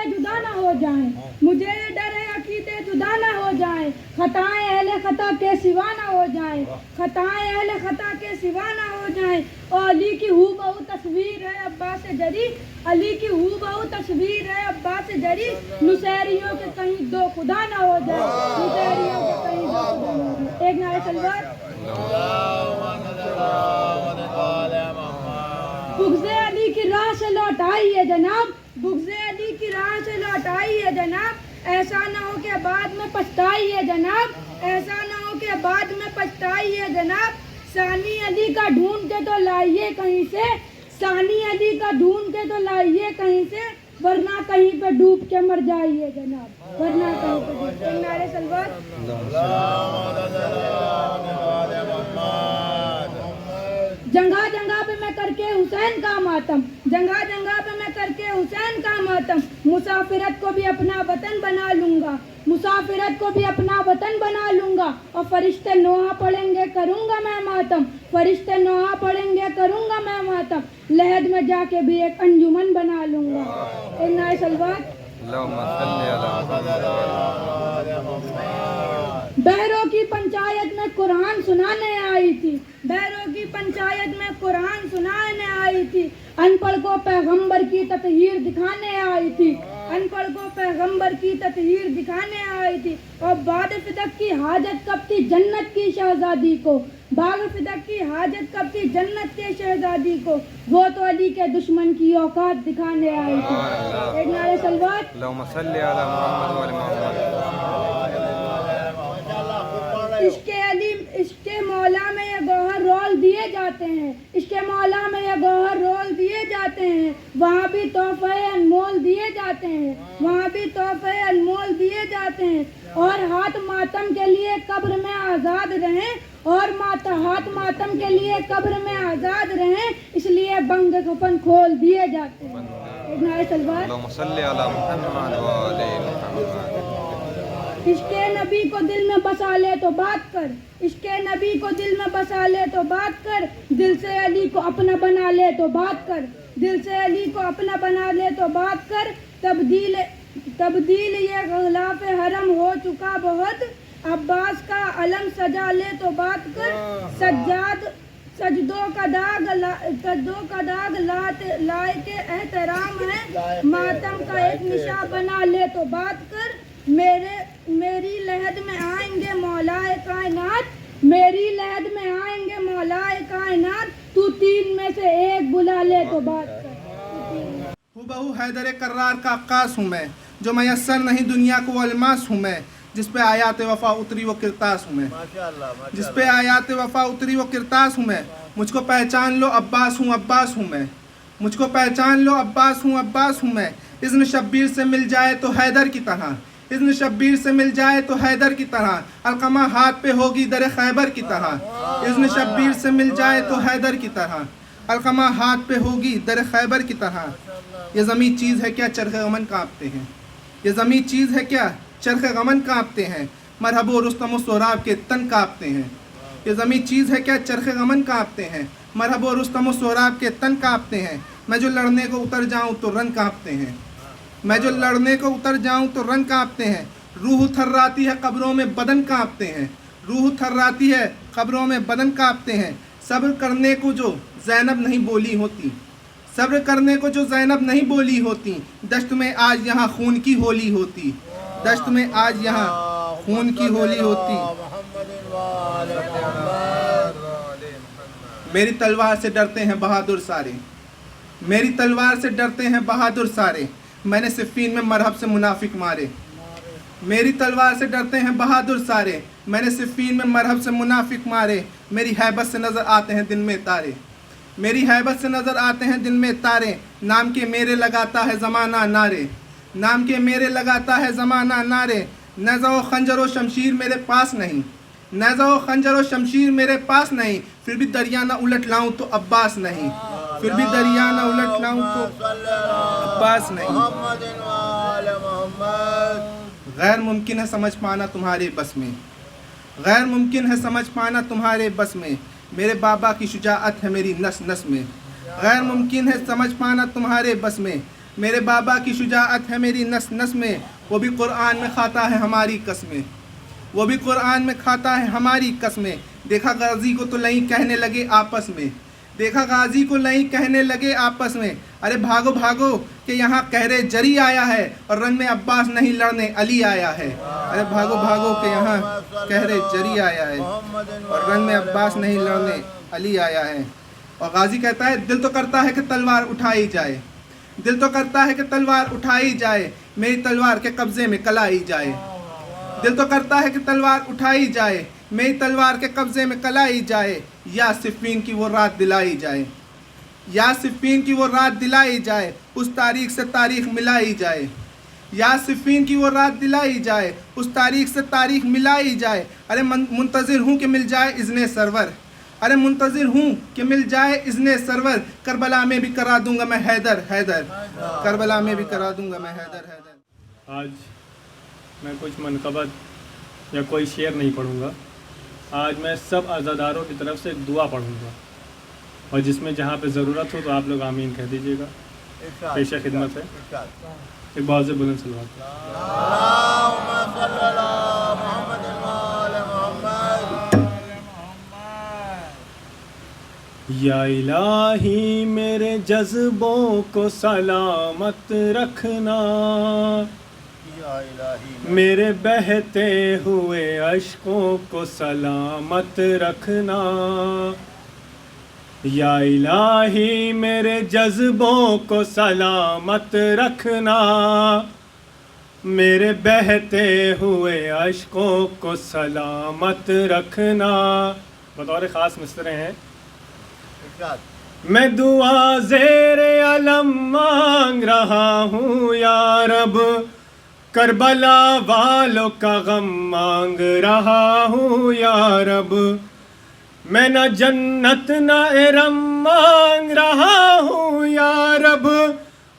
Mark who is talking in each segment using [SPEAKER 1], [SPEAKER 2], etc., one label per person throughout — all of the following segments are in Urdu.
[SPEAKER 1] جدا نہ ہو جائیں، مجھے یہ ڈر ہے عقیدے جدا نہ ہو جائیں، خطائیں اہل خطا کے سوا نہ ہو جائیں، خطائیں اہل خطا کے سوا نہ ہو جائیں، اور علی کی ہو بہو تصویر ہے عباس جری، علی کی ہو بہو تصویر ہے عباس جری، نصیریوں کے کہیں دو خدا نہ ہو جائے، نصیریوں کے کہیں دو خدا نہ ہو جائے۔ ایک نعرہ تلوار۔ بغض علی کی راہ سے لوٹ آئی ہے جناب، بغض علی کی راہ سے لوٹ آئی ہے جناب، ایسا نہ ہو کہ بعد میں پچھتائی ہے جناب، ایسا نہ ہو کہ بعد میں پچھتائی ہے جناب، ثانی علی کا ڈھونڈ کے تو لائیے کہیں سے، ثانی علی کا ڈھونڈ کے تو لائیے کہیں سے، ورنہ کہیں پہ ڈوب کے مر جائیے جناب، ورنہ کہیں پہ ڈوب کے۔ نعرہ سلوات۔ جگہ جگہ پہ میں کر کے حسین کا ماتم، جگہ جگہ پہ میں کر کے حسین کا ماتم، مسافرت کو بھی اپنا وطن بنا لوں گا، مسافرت کو بھی اپنا وطن بنا لوں گا، اور فرشتے نوحہ پڑھیں گے کروں گا میں ماتم، فرشتے نوحہ پڑھیں گے کروں گا میں ماتم، لحد میں جا کے بھی ایک انجمن بنا لوں گا۔ ایک نعرہ سلوات۔ بہروں کی پنچایت میں قرآن سنانے آئی تھی، بہروں کی پنچایت میں قرآن سنانے آئی تھی، ان پڑھ کو پیغمبر کی تطہیر دکھانے آئی تھی، ان پڑھ کو پیغمبر کی تطہیر دکھانے آئی تھی، اور باغ فدق کی حاجت کب تھی جنت کی شہزادی کو، باغ فدق کی حاجت کب تھی جنت کے شہزادی کو، وہ تو علی کے دشمن کی اوقات دکھانے آئی تھی۔ ایک نعرہ سلوات۔
[SPEAKER 2] اللہم صلی علی محمد و علی محمد۔
[SPEAKER 1] عشق علی، عشق مولا میں یہ گوہر رول دیے جاتے ہیں، عشق مولا میں یہ گوہر رول دیے جاتے ہیں، وہاں بھی تحفے انمول دیے جاتے ہیں، وہاں بھی تحفے انمول دیے جاتے ہیں، اور ہاتھ ماتم کے لیے قبر میں آزاد رہیں، اور ہاتھ ماتم کے لیے قبر میں آزاد رہیں، اس لیے بنگ کفن کھول دیے جاتے ہیں۔ ایک نعرہ سلوات۔
[SPEAKER 2] اللہم صلی علی محمد و علی محمد۔
[SPEAKER 1] عشق نبی کو دل میں بسا لے تو بات کر، عشق نبی کو دل میں بسا لے تو بات کر، دل سے علی کو اپنا بنا لے تو بات کر، دل سے علی کو اپنا بنا لے تو بات کر، تبدیل یہ غلاف حرم ہو چکا بہت، عباس کا علم سجا لے تو بات کر، سجدوں کا داغ لائے کے احترام ہے، ماتم کا ایک نشاں بنا لے تو بات کر، میری لحد میں آئیں گے مولائے کائنات، میری لحد میں آئیں گے مولائے کائنات، تو تین میں سے ایک بلا لے تو بات کر۔
[SPEAKER 3] ہو حیدر کرار کا عکاس ہوں میں، جو میسر نہیں دنیا کو الماس ہوں میں، جس پہ آیات وفا اتری وہ کرتاس ہوں میں، جس پہ آیات وفا اتری وہ کرتاس ہوں میں، مجھ کو پہچان لو عباس ہوں عباس ہوں میں، مجھ کو پہچان لو عباس ہوں عباس ہوں میں، اذن شبیر سے مل جائے تو حیدر کی طرح، اذن شبیر سے مل جائے تو حیدر کی طرح، القمہ ہاتھ پہ ہوگی در خیبر کی طرح، اذن شبیر سے مل جائے تو حیدر کی طرح، القمہ ہاتھ پہ ہوگی در خیبر کی طرح۔ یہ زمیں چیز ہے کیا چرخ غمن کانپتے ہیں، یہ زمیں چیز ہے کیا چرخ غمن کانپتے ہیں، مرحب و رستم و سہراب کے تن کانپتے ہیں، یہ زمیں چیز ہے کیا چرخ غمن کانپتے ہیں، مرحب و رستم و سہراب کے تن کانپتے ہیں، میں جو لڑنے کو اتر جاؤں تو رن کانپتے ہیں، میں جو لڑنے کو اتر جاؤں تو رن کانپتے ہیں، روح تھراتی ہے قبروں میں بدن کانپتے ہیں، روح تھراتی ہے قبروں میں بدن کانپتے ہیں، صبر کرنے کو جو زینب نہیں بولی ہوتی، صبر کرنے کو جو زینب نہیں بولی ہوتی، دشت میں آج یہاں خون کی ہولی ہوتی، دشت میں آج یہاں خون کی ہولی ہوتی۔ میری تلوار سے ڈرتے ہیں بہادر سارے، میری تلوار سے ڈرتے ہیں بہادر سارے، میں نے صفین میں مرحب سے منافق مارے، میری تلوار سے ڈرتے ہیں بہادر سارے، میں نے صفین میں مرحب سے منافق مارے، میری ہیبت سے نظر آتے ہیں دن میں تارے، میری ہیبت سے نظر آتے ہیں دن میں تارے، نام کے میرے لگاتا ہے زمانہ نعرے، نام کے میرے لگاتا ہے زمانہ نعرے، نیزہ و خنجر و شمشیر میرے پاس نہیں، نیزہ و خنجر و شمشیر میرے پاس نہیں، پھر بھی دریا نہ الٹ لاؤں تو عباس نہیں، پھر بھی دریا نہ الٹ لاؤں تو عباس نہیں۔ غیر ممکن ہے سمجھ پانا تمہارے بس میں، غیر ممکن ہے سمجھ پانا تمہارے بس میں، میرے بابا کی شجاعت ہے میری نس نس میں، غیر ممکن ہے سمجھ پانا تمہارے بس میں، میرے بابا کی شجاعت ہے میری نس نس میں، وہ بھی قرآن میں کھاتا ہے ہماری قسمیں، وہ بھی قرآن میں کھاتا ہے ہماری قسمیں۔ دیکھا غازی کو تو لئیں کہنے لگے آپس میں، دیکھا غازی کو لئیں کہنے لگے آپس میں، ارے بھاگو بھاگو کہ یہاں قہر جری آیا ہے اور رن میں عباس نہیں لڑنے علی آیا ہے، ارے بھاگو بھاگو کہ یہاں قہر جری آیا ہے اور رن میں عباس نہیں لڑنے علی آیا ہے۔ اور غازی کہتا ہے دل تو کرتا ہے کہ تلوار اٹھائی جائے، دل تو کرتا ہے کہ تلوار اٹھائی جائے، میری تلوار کے قبضے میں کلائی جائے، دل تو کرتا ہے کہ تلوار اٹھائی جائے، میری تلوار کے قبضے میں کلائی جائے، یا صفین کی وہ رات دلائی جائے، یا صفین کی وہ رات دلائی جائے، اس تاریخ سے تاریخ ملائی جائے، یا صفین کی وہ رات دلائی جائے، اس تاریخ سے تاریخ ملائی جائے، ارے منتظر ہوں کہ مل جائے اذن سرور، ارے منتظر ہوں کہ مل جائے اذن سرور، کربلا میں بھی کرا دوں گا میں حیدر حیدر، کربلا میں بھی کرا دوں گا میں حیدر حیدر۔
[SPEAKER 4] آج میں کچھ منقبت یا کوئی شعر نہیں پڑھوں گا، آج میں سب عزاداروں کی طرف سے دعا پڑھوں گا، اور جس میں جہاں پہ ضرورت ہو تو آپ لوگ آمین کہہ دیجیے گا۔ پیشہ خدمت ہے ایک بہت سے بلند صلوات۔ یا الہی میرے جذبوں کو سلامت رکھنا، میرے بہتے ہوئے اشکوں کو سلامت رکھنا، یا الہی میرے جذبوں کو سلامت رکھنا، میرے بہتے ہوئے اشکوں کو سلامت رکھنا۔ بطور خاص مصرعے ہیں۔ میں دعا زیر علم مانگ رہا ہوں یا رب، کربلا والوں کا غم مانگ رہا ہوں یا رب، میں نہ جنت نہ ارم مانگ رہا ہوں یا رب،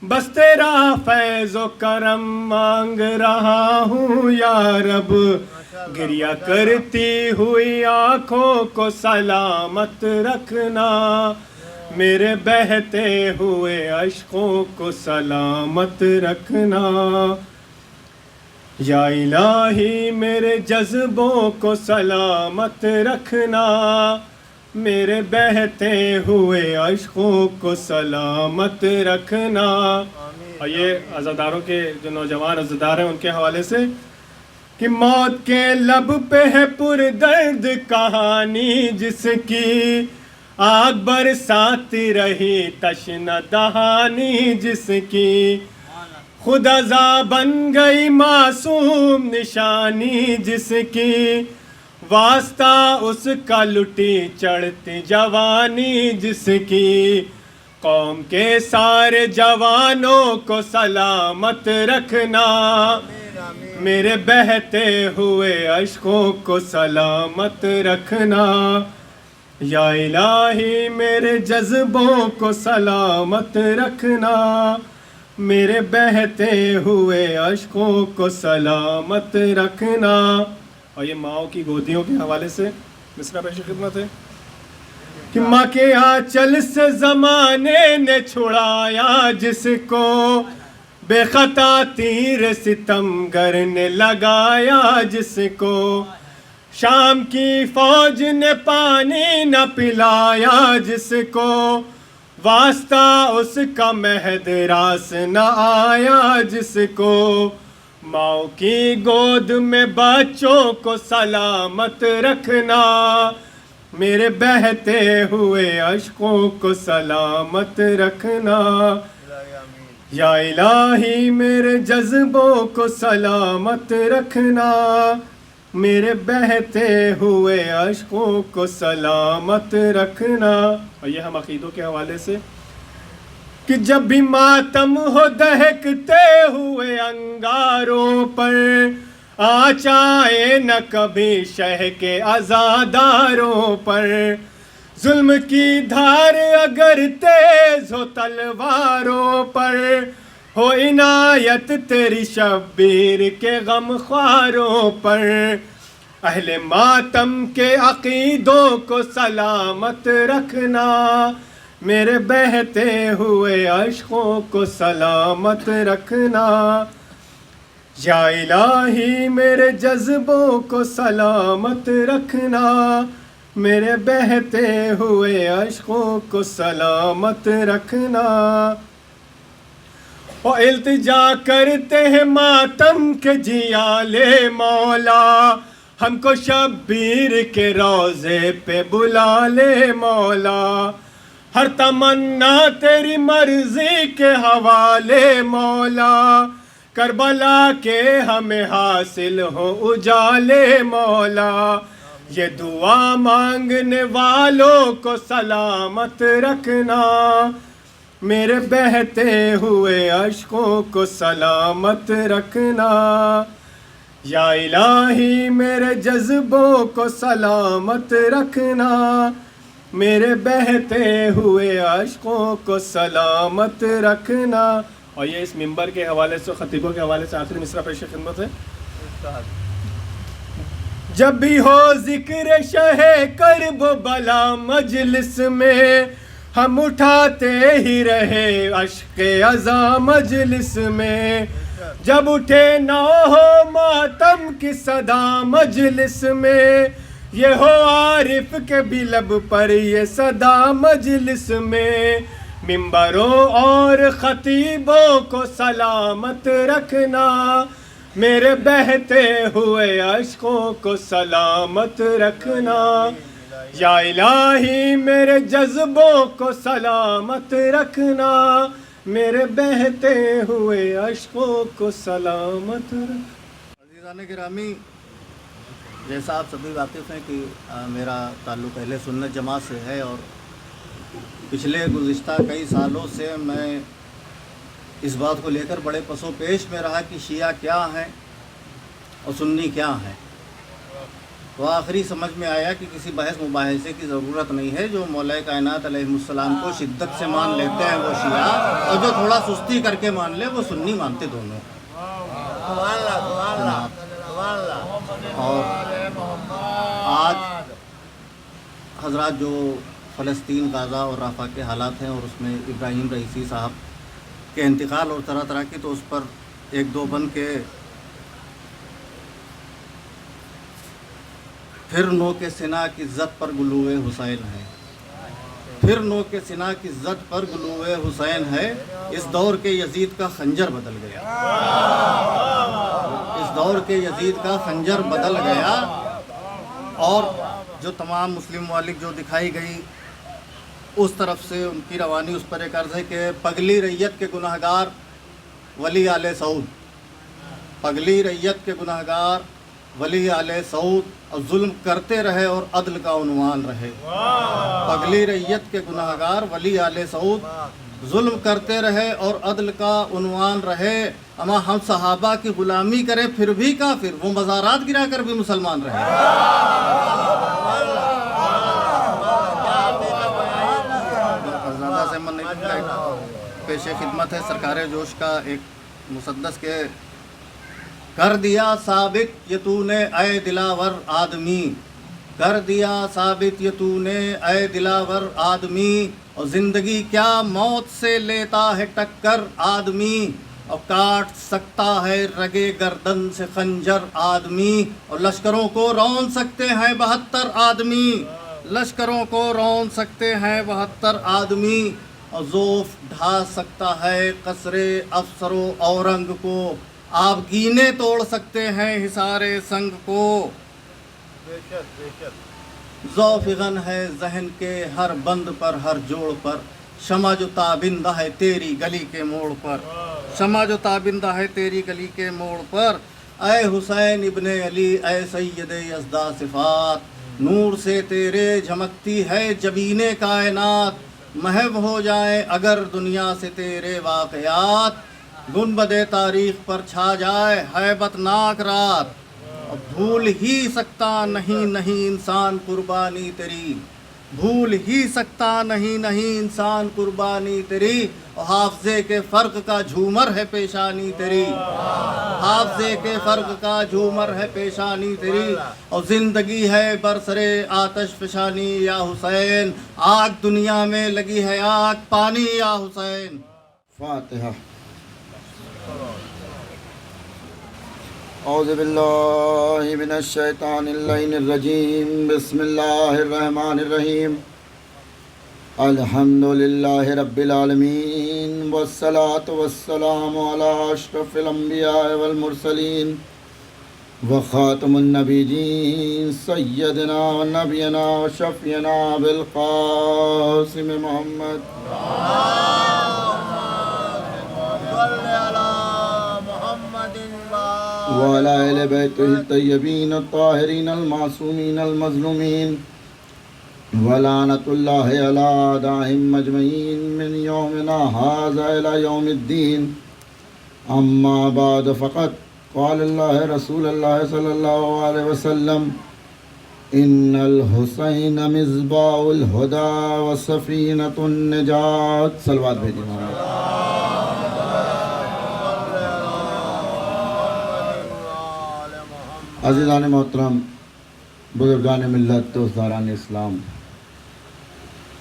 [SPEAKER 4] بس تیرا فیض و کرم مانگ رہا ہوں یا رب، گریہ کرتی ہوئی آنکھوں کو سلامت رکھنا، میرے بہتے ہوئے اشکوں کو سلامت رکھنا، یا الہی میرے جذبوں کو سلامت رکھنا، میرے بہتے ہوئے اشکوں کو سلامت رکھنا۔ اور یہ عزاداروں کے جو نوجوان عزادار ہیں ان کے حوالے سے کہ موت کے لب پہ ہے پر درد کہانی، جس کی آگ برساتی رہی تشنہ دہانی، جس کی خود ازاں بن گئی معصوم نشانی، جس کی واسطہ اس کا لٹی چڑھتی جوانی، جس کی قوم کے سارے جوانوں کو سلامت رکھنا، میرے بہتے ہوئے اشکوں کو سلامت رکھنا، یا الہی میرے جذبوں کو سلامت رکھنا، میرے بہتے ہوئے اشکوں کو سلامت رکھنا۔ اور یہ ماؤں کی گودیوں کے حوالے سے مصرع پیش خدمت ہے کہ ماں کے آنچل سے زمانے نے چھڑایا، جس کو بے خطا تیر ستمگر نے لگایا، جس کو شام کی فوج نے پانی نہ پلایا، جس کو واسطہ اس کا مہد راس نہ آیا، جس کو ماؤں کی گود میں بچوں کو سلامت رکھنا، میرے بہتے ہوئے اشکوں کو سلامت رکھنا، یا الہی میرے جذبوں کو سلامت رکھنا، میرے بہتے ہوئے اشکوں کو سلامت رکھنا۔ اور یہ ہم عقیدوں کے حوالے سے کہ جب بھی ماتم ہو دہکتے ہوئے انگاروں پر، آچائے نہ کبھی شہ کے عزاداروں پر، ظلم کی دھار اگر تیز ہو تلواروں پر، ہو عنایت تیری شبیر کے غم خواروں پر، اہل ماتم کے عقیدوں کو سلامت رکھنا، میرے بہتے ہوئے عشقوں کو سلامت رکھنا یا الہی میرے جذبوں کو سلامت رکھنا میرے بہتے ہوئے عشقوں کو سلامت رکھنا اور التجا کرتے ہیں ماتم کے جیالے مولا ہم کو شبیر کے روضے پہ بلا لے مولا ہر تمنا تیری مرضی کے حوالے مولا کربلا کے ہمیں حاصل ہو اجالے مولا یہ دعا مانگنے والوں کو سلامت رکھنا میرے بہتے ہوئے عشقوں کو سلامت رکھنا یا الہی میرے جذبوں کو سلامت رکھنا میرے بہتے ہوئے عشقوں کو سلامت رکھنا. اور یہ اس منبر کے حوالے سے خطیبوں کے حوالے سے آخری مصرع پیش خدمت ہے. جب بھی ہو ذکر شہ کرب و بلا مجلس میں ہم اٹھاتے ہی رہے اشک عزا مجلس میں جب اٹھے نہ ہو ماتم کی صدا مجلس میں یہ ہو عارف کے بھی لب پر یہ صدا مجلس میں منبروں اور خطیبوں کو سلامت رکھنا میرے بہتے ہوئے عشقوں کو سلامت رکھنا یا الہی میرے جذبوں کو سلامت رکھنا میرے بہتے ہوئے عشقوں کو سلامت رکھنا.
[SPEAKER 5] عزیزان گرامی، جیسا آپ سبھی واقف ہیں کہ میرا تعلق اہل سنت جماعت سے ہے اور پچھلے گزشتہ کئی سالوں سے میں اس بات کو لے کر بڑے پس و پیش میں رہا کہ شیعہ کیا ہیں اور سنی کیا ہیں. تو آخری سمجھ میں آیا کہ کسی بحث مباحثے کی ضرورت نہیں ہے. جو مولا کائنات علیہ السلام کو شدت سے مان لیتے ہیں وہ شیعہ، اور جو تھوڑا سستی کر کے مان لے وہ سنی مانتے دونوں. اور آج حضرات جو فلسطین، غزہ اور رفح کے حالات ہیں اور اس میں ابراہیم رئیسی صاحب کے انتقال اور طرح طرح کی، تو اس پر ایک دو بند کے پھر نو کے سنا کی زد پر گلوئے حسین ہے، پھر نو کے سنا کی زد پر گلوئے حسین ہے. اس دور کے یزید کا خنجر بدل گیا، اس دور کے یزید کا خنجر بدل گیا. اور جو تمام مسلم ممالک جو دکھائی گئی اس طرف سے ان کی روانی اس پر ایک عرض ہے کہ پگلی ریت کے گناہگار ولی آل سعود، پگلی ریت کے گناہگار ولی آل سعود اور ظلم کرتے رہے اور عدل کا عنوان رہے. پگلی ریت کے گناہگار ولی آل سعود ظلم کرتے رہے اور عدل کا عنوان رہے. اما ہم صحابہ کی غلامی کریں پھر بھی کافر، وہ مزارات گرا کر بھی مسلمان رہے. زیادہ سے من نہیں، پیش خدمت ہے سرکار جوش کا ایک مسدس کے کر دیا ثابت یہ تو نے اے دلاور آدمی، کر دیا ثابت یہ تو نے اے دلاور آدمی. اور زندگی کیا موت سے لیتا ہے ٹکر آدمی، اور کاٹ سکتا ہے رگے گردن سے خنجر آدمی. اور لشکروں کو رون سکتے ہیں 72 آدمی، لشکروں کو رون سکتے ہیں 72 آدمی. اور ذوف ڈھا سکتا ہے قصر افسر و اورنگ کو، آپ گینے توڑ سکتے ہیں حصار سنگ کو. ذوف غن ہے ذہن کے ہر بند پر ہر جوڑ پر، شمع جو تابندہ ہے تیری گلی کے موڑ پر، شمع جو تابندہ ہے تیری گلی کے موڑ پر. اے حسین ابن علی اے سید یزدہ صفات، نور سے تیرے جھمکتی ہے جبین کائنات. محو ہو جائیں اگر دنیا سے تیرے واقعات، گنبد تاریخ پر چھا جائے ہیبت ناک رات. اب بھول ہی سکتا نہیں انسان قربانی تیری، بھول ہی سکتا نہیں انسان قربانی تیری، اور حافظے کے فرق کا جھومر ہے پیشانی تیری، حافظے کے فرق کا جھومر ہے پیشانی تیری، اور زندگی ہے برسرے آتش فشانی یا حسین، آگ دنیا میں لگی ہے آگ پانی یا حسین۔
[SPEAKER 6] فاتحہ۔ اعوذ باللہ من الشیطان اللعین الرجیم، بسم اللہ الرحمن الرحیم، الحمد للہ رب العالمین، والصلاة والسلام علی اشرف الانبیاء والمرسلین وخاتم النبیین سیدنا و نبینا و شفینا بالقاسم محمد وعلى آل بیتہ الطیبین الطاہرین المعصومین المظلومین ولعنۃ اللہ علی اعدائہم اجمعین من یومنا ھذا الی یوم الدین۔ اما بعد فقط قال اللہ رسول اللہ صلی اللہ علیہ وسلم ان الحسین مصباح الہدی وسفینۃ النجات۔ صلوات بھیجیے محمد۔ عزیزان محترم، بزرگان ملت، دوستداران اسلام،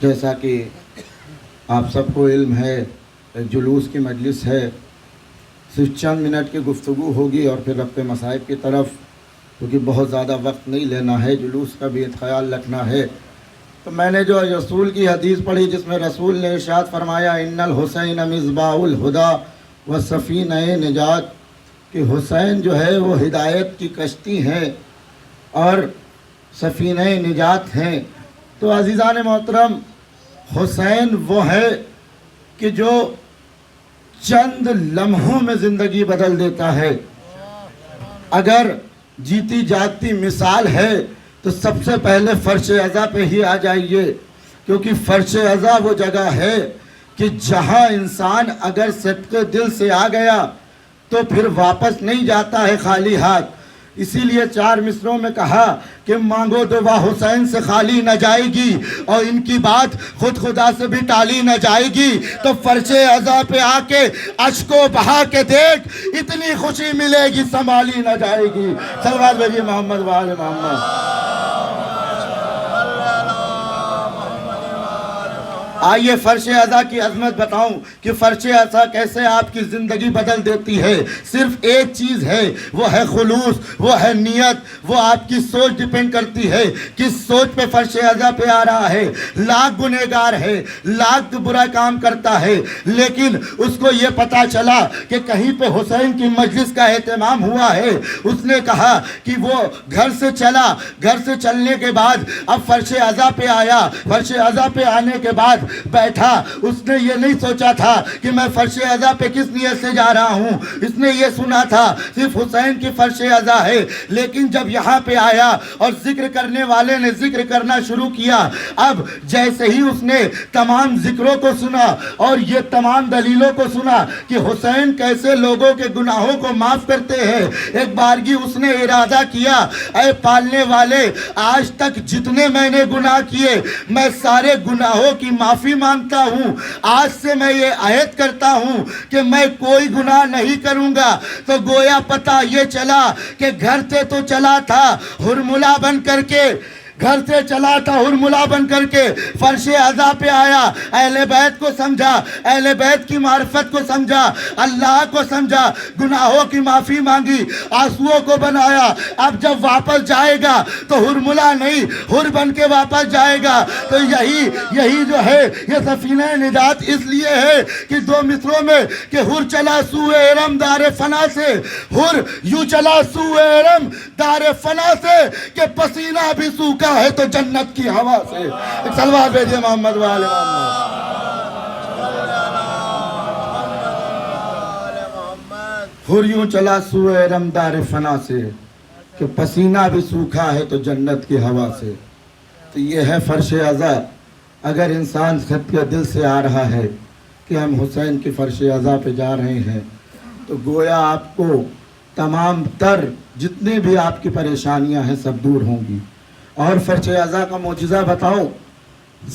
[SPEAKER 6] جیسا کہ آپ سب کو علم ہے، جلوس کی مجلس ہے، صرف چند منٹ کی گفتگو ہوگی اور پھر رفع مصائب کی طرف، کیونکہ بہت زیادہ وقت نہیں لینا ہے، جلوس کا بھی خیال رکھنا ہے۔ تو میں نے جو رسول کی حدیث پڑھی جس میں رسول نے ارشاد فرمایا ان الحسین مصباح الہدی وسفینہ نجات، کہ حسین جو ہے وہ ہدایت کی کشتی ہیں اور سفینہ نجات ہیں۔ تو عزیزان محترم، حسین وہ ہے کہ جو چند لمحوں میں زندگی بدل دیتا ہے۔ اگر جیتی جاگتی مثال ہے تو سب سے پہلے فرش عزا پہ ہی آ جائیے، کیونکہ فرش عزا وہ جگہ ہے کہ جہاں انسان اگر صدقے دل سے آ گیا تو پھر واپس نہیں جاتا ہے خالی ہاتھ۔ اسی لیے 4 مصروں میں کہا کہ مانگو دعا حسین سے خالی نہ جائے گی، اور ان کی بات خود خدا سے بھی ٹالی نہ جائے گی۔ تو فرش عزا پہ آ کے اشکو بہا کے دیکھ، اتنی خوشی ملے گی سنبھالی نہ جائے گی۔ صلوات بھیجیے محمد و آل محمد۔ آئیے فرش عزا کی عظمت بتاؤں کہ فرش عزا کیسے آپ کی زندگی بدل دیتی ہے۔ صرف ایک چیز ہے، وہ ہے خلوص، وہ ہے نیت، وہ آپ کی سوچ ڈیپینڈ کرتی ہے کس سوچ پہ فرش عزا پہ آ رہا ہے۔ لاکھ گنہگار ہے، لاکھ برا کام کرتا ہے، لیکن اس کو یہ پتا چلا کہ کہیں پہ حسین کی مجلس کا اہتمام ہوا ہے، اس نے کہا کہ وہ گھر سے چلا، گھر سے چلنے کے بعد اب فرش عزا پہ آیا۔ فرش عزا پہ آنے کے بعد بیٹھا، اس نے یہ نہیں سوچا تھا کہ میں فرش عزا پہ کس نیت سے جا رہا ہوں، اس نے یہ سنا تھا صرف حسین کی فرش عزا ہے۔ لیکن جب یہاں پہ آیا اور ذکر کرنے والے نے ذکر کرنا شروع کیا، اب جیسے ہی اس نے تمام ذکروں کو سنا اور یہ تمام دلیلوں کو سنا کہ حسین کیسے لوگوں کے گناہوں کو معاف کرتے ہیں، ایک بارگی اس نے ارادہ کیا، اے پالنے والے، آج تک جتنے میں نے گناہ کیے میں سارے گناہوں کی معافی مانگتا ہوں، آج سے میں یہ عہد کرتا ہوں کہ میں کوئی گناہ نہیں کروں گا۔ تو گویا پتہ یہ چلا کہ گھر سے تو چلا تھا ہرملا بن کر کے، گھر سے چلا تھا ہرملا بن کر کے، فرش عزا پہ آیا، اہل بیت کو سمجھا، اہل بیت کی معرفت کو سمجھا، اللہ کو سمجھا، گناہوں کی معافی مانگی، آنسوؤں کو بنایا۔ اب جب واپس جائے گا تو ہرملا نہیں، ہر بن کے واپس جائے گا۔ تو یہی جو ہے یہ سفینہ نجات اس لیے ہے کہ 2 مصروں میں کہ ہر چلا سوئے ارم دار فنا سے، ہر یوں چلا سوئے ارم دار فنا سے کہ پسینہ بھی سوکھا ہے تو جنت کی ہوا سے۔ صلوات بھیجیے محمد و آل محمد۔ ہر یوں چلا سوئے ارم دار فنا سے کہ پسینہ بھی سوکھا ہے تو جنت کی ہوا سے۔ تو یہ ہے فرش عزا۔ اگر انسان خط کے دل سے آ رہا ہے کہ ہم حسین کی فرش عزا پہ جا رہے ہیں، تو گویا آپ کو تمام تر جتنے بھی آپ کی پریشانیاں ہیں سب دور ہوں گی۔ اور فرش عزا کا معجزہ بتاؤ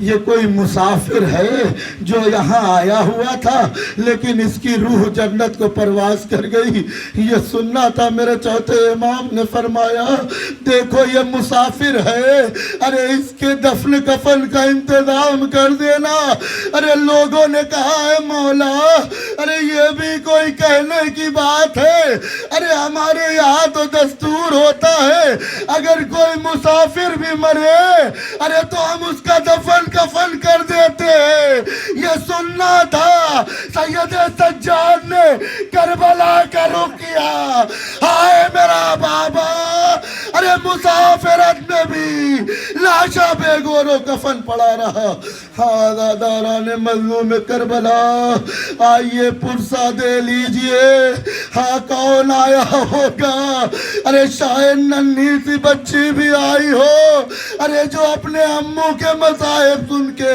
[SPEAKER 6] یہ کوئی مسافر ہے جو یہاں آیا ہوا تھا لیکن اس کی روح جنت کو پرواز کر گئی، یہ سننا تھا۔ میرے چوتھے امام نے فرمایا دیکھو یہ مسافر ہے، ارے اس کے دفن کفن کا انتظام کر دینا۔ ارے لوگوں نے کہا ہے مولا ارے یہ بھی کوئی کہنے کی بات ہے، ارے ہمارے یہاں تو دستور ہوتا ہے اگر کوئی مسافر بھی مرے ارے تو ہم اس کا دفن کفن کر دیتے ہیں۔ یہ سننا تھا۔ سید سجاد نے کربلا کا رخ کیا، ہائے میرا بابا، ارے مسافرت میں بھی لاشا بے گور و کفن پڑا رہا۔ ہاں داران مظلوم کربلا آئیے پرسہ دے لیجئے، ہاں کون آیا ہوگا؟ ارے شاید ننھی سی بچی بھی آئی ہو، ارے جو اپنے اموں کے مصائب سن کے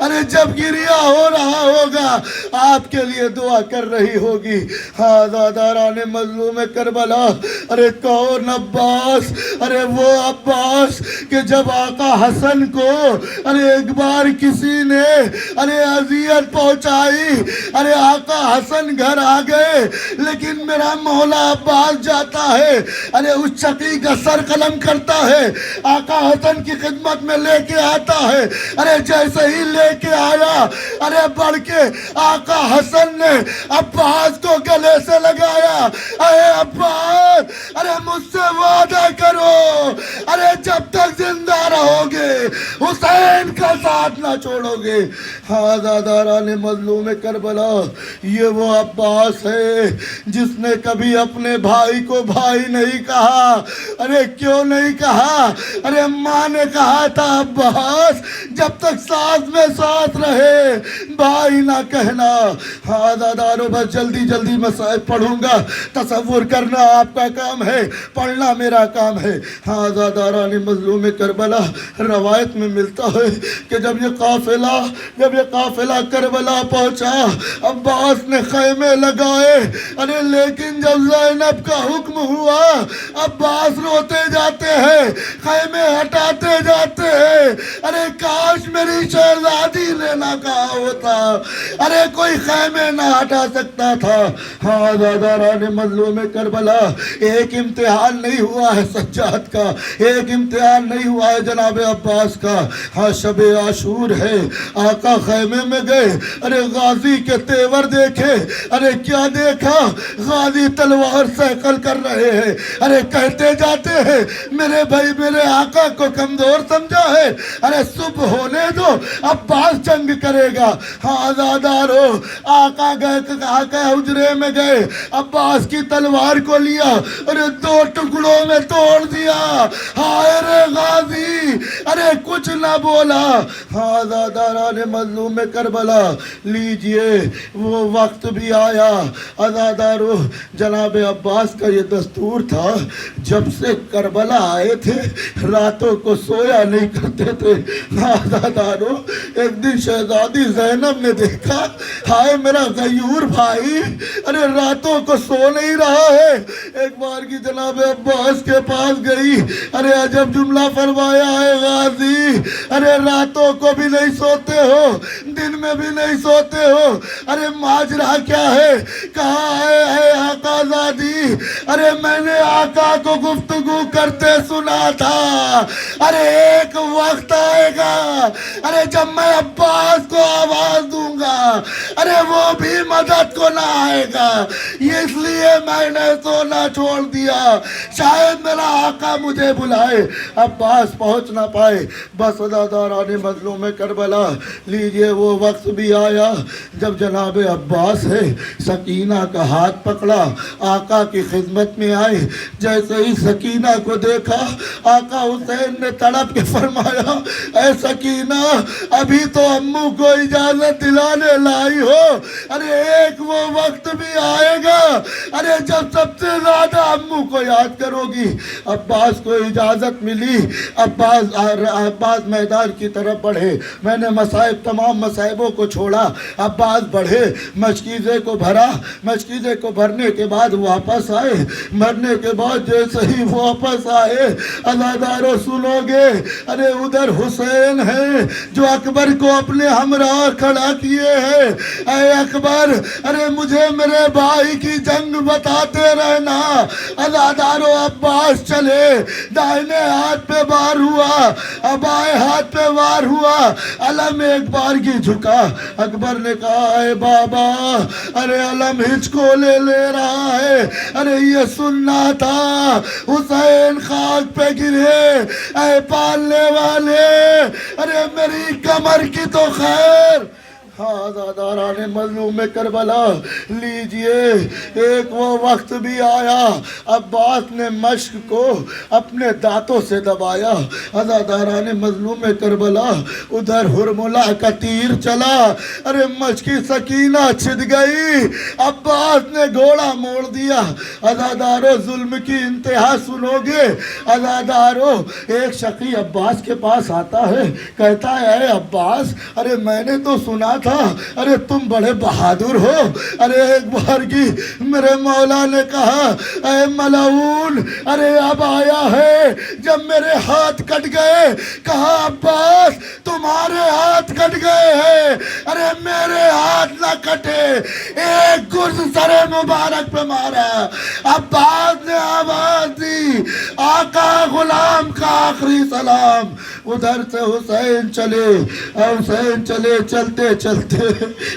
[SPEAKER 6] ارے جب گریا ہو رہا ہوگا آپ کے لیے دعا کر رہی ہوگی۔ ہاں داران مظلوم کربلا، ارے کون عباس؟ ارے وہ عباس کہ جب آقا حسن کو ارے ایک بار کسی نے ارے اذیت پہنچائی، ارے آقا حسن گھر آ گئے لیکن میرا مولا عباس جاتا ہے، ارے اس چکی کا سر قلم کرتا ہے، آقا حسن کی خدمت میں لے کے آتا ہے، ارے جیسے ہی لے کے آیا ارے بڑھ کے آقا حسن نے عباس کو گلے سے لگایا، اے عباس ارے مجھ سے وعدہ کرو ارے جب تک زندہ رہو گے حسین کا ساتھ نہ چھوڑو گے۔ ہاں داران مظلوم کربلا، یہ وہ عباس ہے جس نے کبھی اپنے بھائی کو بھائی نہیں کہا۔ ارے کیوں نہیں کہا؟ ارے ماں نے کہا تھا عباس جب تک سانس میں سانس رہے بھائی نہ کہنا۔ ہاں دادارو بس جلدی جلدی میں پڑھوں گا، تصور کرنا آپ کا کام ہے، پڑھنا میرا کام ہے۔ ہاں داداران مظلوم کربلا، روایت میں ملتا ہے کہ جب یہ قافلہ کربلا پہنچا عباس نے خیمے لگائے، ارے لیکن جب زینب کا حکم ہوا عباس روتے جاتے ہیں، خیمے ہٹاتے جاتے ہیں، ارے کاش میری شہزادی نے نہ کہا ہوتا، ارے کوئی خیمے نہ ہٹا سکتا تھا۔ ہاں داداران مظلوم کربلا، ایک امتحان نہیں ہوا ہے سجاد کا، ایک امتحان نہیں ہوا ہے جناب عباس کا۔ ہاں شب عاشور ہے، آقا خیمے میں گئے، ارے غازی کے تیور دیکھے، ارے کیا دیکھا؟ غازی تلوار سیکل کر رہے ہیں، ارے کہتے جاتے ہیں میرے بھائی میرے آقا کو کمزور سمجھا ہے، ارے صبح ہونے دو عباس جنگ کرے گا۔ ہاں زادارو، آقا گئے حجرے میں گئے، عباس کی تلوار کو لیا، ارے دو ٹکڑوں میں توڑ دیا۔ ہائے رے غازی، ارے کچھ نہ بولا۔ ہاں زاداران مظلوم کربلا، لیجئے وہ وقت بھی آیا۔ عزادارو، جناب عباس کا یہ دستور تھا، جب سے کربلا آئے تھے راتوں کو سویا نہیں کرتے تھے۔ عزادارو، ایک دن شہزادی زینب نے دیکھا ہائے میرا غیور بھائی ارے راتوں کو سو نہیں رہا ہے، ایک بار کی جناب عباس کے پاس گئی، ارے عجب جملہ فرمایا ہے غازی، ارے راتوں کو بھی نہیں سوتے ہو، دن میں بھی نہیں سوتے ہو، ارے ماجرا کیا ہے؟ کہا ہے آقا زادی، ارے میں نے آقا کو گفتگو کرتے سنا تھا، ارے ایک وقت آئے گا ارے جب میں عباس کو آواز دوں گا ارے وہ بھی مدد کو نہ آئے گا، اس لیے میں نے سونا چھوڑ دیا، شاید میرا آقا مجھے بلائے۔ عباس پہنچ نہ پائے، بس داداران مظلوم کربلا، لیجئے وہ وقت بھی آیا جب جناب عباس ہے سکینہ کا ہاتھ پکڑا، آقا کی خدمت میں آئے، جیسے ہی سکینہ کو دیکھا آقا حسین نے تڑپ کے فرمایا اے سکینہ ابھی تو امو کو اجازت دلانے لائی ہو، ارے ایک وہ وقت بھی آئے گا ارے جب سب سے زیادہ امو کو یاد کرو گی۔ عباس کو اجازت ملی، عباس عباس میدان کی طرف بڑھے. میں نے مصائب تمام مصائبوں کو چھوڑا. عباس بڑھے, مشکیزے کو بھرا. مشکیزے کو بھرنے کے بعد واپس آئے. مرنے کے بعد جیسے ہی واپس آئے, عزادارو سنو گے, ارے ادھر حسین ہے جو اکبر کو اپنے ہمراہ کھڑا کیے ہیں. اے اکبر, ارے مجھے میرے بھائی کی جنگ بتاتے رہنا. عزادارو عباس چلے, دائنے ہاتھ پہ وار ہوا, بائیں ہاتھ پہ وار ہوا. علم ایک بار کی جھکا. اکبر نے کہا اے بابا, ارے علم ہچکو لے رہا ہے. ارے یہ سننا تھا حسین خاک پہ گرے. اے پالنے والے, ارے میری کمر کی تو خیر. عزاداران مظلوم کربلا لیجئے, ایک وہ وقت بھی آیا عباس نے مشق کو اپنے دانتوں سے دبایا. عزاداران مظلوم کربلا ادھر ہرملا کا تیر چلا. ارے مشق کی سکینہ چھد گئی. عباس نے گھوڑا موڑ دیا. عزادارو ظلم کی انتہا سنو گے. عزادارو ایک شقی عباس کے پاس آتا ہے, کہتا ہے اے عباس, ارے میں نے تو سنا تھا ارے تم بڑے بہادر ہو. ارے ایک بار کی میرے مولا نے کہا اے ملعون, ارے اب آیا ہے جب میرے ہاتھ کٹ گئے. کہا عباس تمہارے ہاتھ کٹ گئے ہیں, ارے میرے ہاتھ نہ کٹے. ایک گرز سر مبارک پہ مارا. عباس نے آواز دی آقا غلام کا آخری سلام. ادھر سے حسین چلے. حسین چلے, چلتے چلتے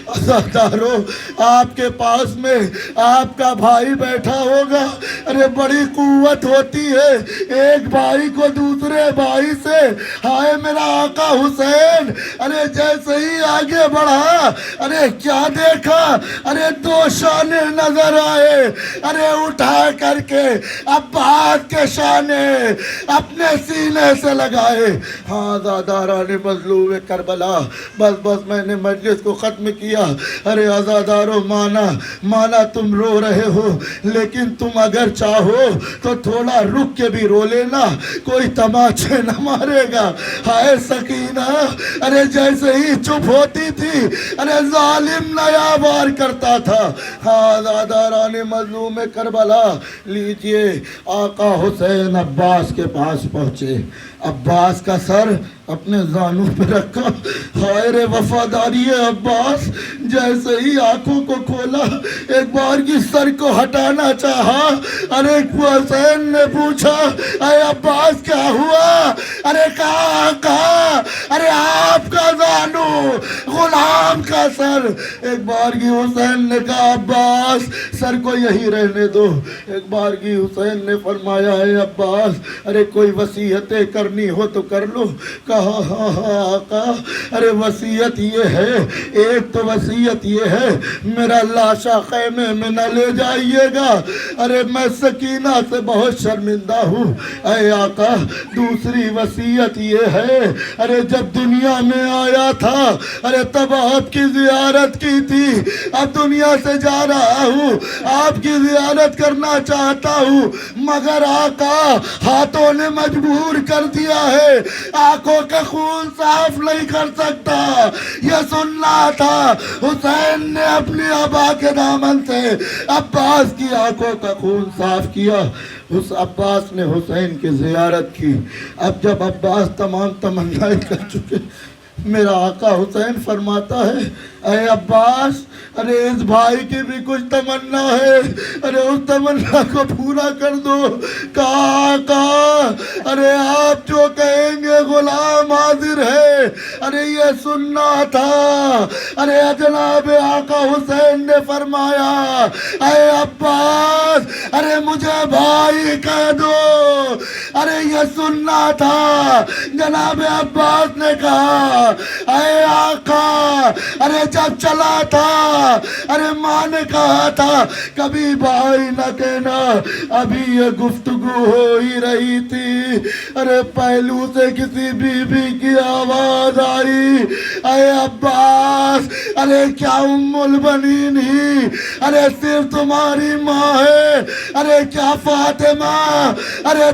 [SPEAKER 6] عزادارو آپ کے پاس میں آپ کا بھائی بیٹھا ہوگا. ارے بڑی قوت ہوتی ہے ایک بھائی کو دوسرے بھائی سے. ہائے میرا آقا حسین, ارے جیسے ہی آگے بڑھا, ارے کیا دیکھا, ارے دو شانے نظر آئے. ارے اٹھا کر کے عباس کے شانے اپنے سینے سے لگائے. ہاں عزاداران مظلوم کربلا, بس میں نے مجلس کو ختم کیا. ارے عزادارو مانا تم رو رہے ہو, لیکن تم اگر چاہو تو تھوڑا رک کے بھی رو لینا, کوئی تماچے نہ مارے گا. ہائے سکینہ, ارے جیسے ہی چپ ہوتی تھی ارے ظالم نیا وار کرتا تھا. ہاں عزاداران مظلوم کربلا لیجئے, آقا حسین عباس کے پاس پہنچے. عباس کا سر اپنے زانوں پہ رکھا. ہائے رے وفاداری عباس, جیسے ہی آنکھوں کو کھولا ایک بار کی سر کو ہٹانا چاہا. ارے حسین نے پوچھا اے عباس کیا ہوا. ارے کہا ارے آپ کا زانو, غلام کا سر. ایک بار کی حسین نے کہا عباس سر کو یہی رہنے دو. ایک بار کی حسین نے فرمایا اے عباس, ارے کوئی وصیتیں کرنی ہو تو کر لو. کہا ہاں آقا, ارے وصیت یہ ہے, ایک تو وصیت یہ ہے میرا لاشا خیمے میں نہ لے جائیے گا. ارے میں سکینہ سے بہت شرمندہ ہوں. اے آقا دوسری وصیت یہ ہے, ارے جب دنیا میں آیا تھا ارے تب آپ کی زیارت کی تھی. اب دنیا سے جا رہا ہوں, آپ کی زیارت کرنا چاہتا ہوں, مگر آقا ہاتھوں نے مجبور کر دیا ہے, آنکھوں کا خون صاف نہیں کر سکتا. یہ سننا تھا. حسین نے اپنی آبا کے دامن سے عباس کی آنکھوں کا خون صاف کیا. اس عباس نے حسین کی زیارت کی. اب جب عباس تمام تمنائیں کر چکے, میرا آقا حسین فرماتا ہے اے عباس, ارے اس بھائی کی بھی کچھ تمنا ہے, ارے اس تمنا کو پورا کر دو. آقا ارے آپ جو کہیں گے غلام حاضر ہے. ارے یہ سننا تھا. ارے جناب آقا حسین نے فرمایا اے عباس, ارے مجھے بھائی کہہ دو. ارے یہ سننا تھا. جناب عباس نے کہا اے آقا, ارے جب چلا تھا ارے ماں نے کہا تھا کبھی بھائی نہ کہنا. ابھی یہ گفتگو ہو ہی رہی تھی, ارے پہلو سے کسی بی بی کی آواز آئی اے عباس, ارے کیا ام البنین ہی, ارے صرف تمہاری ماں ہے. ارے کیا فاطمہ, ارے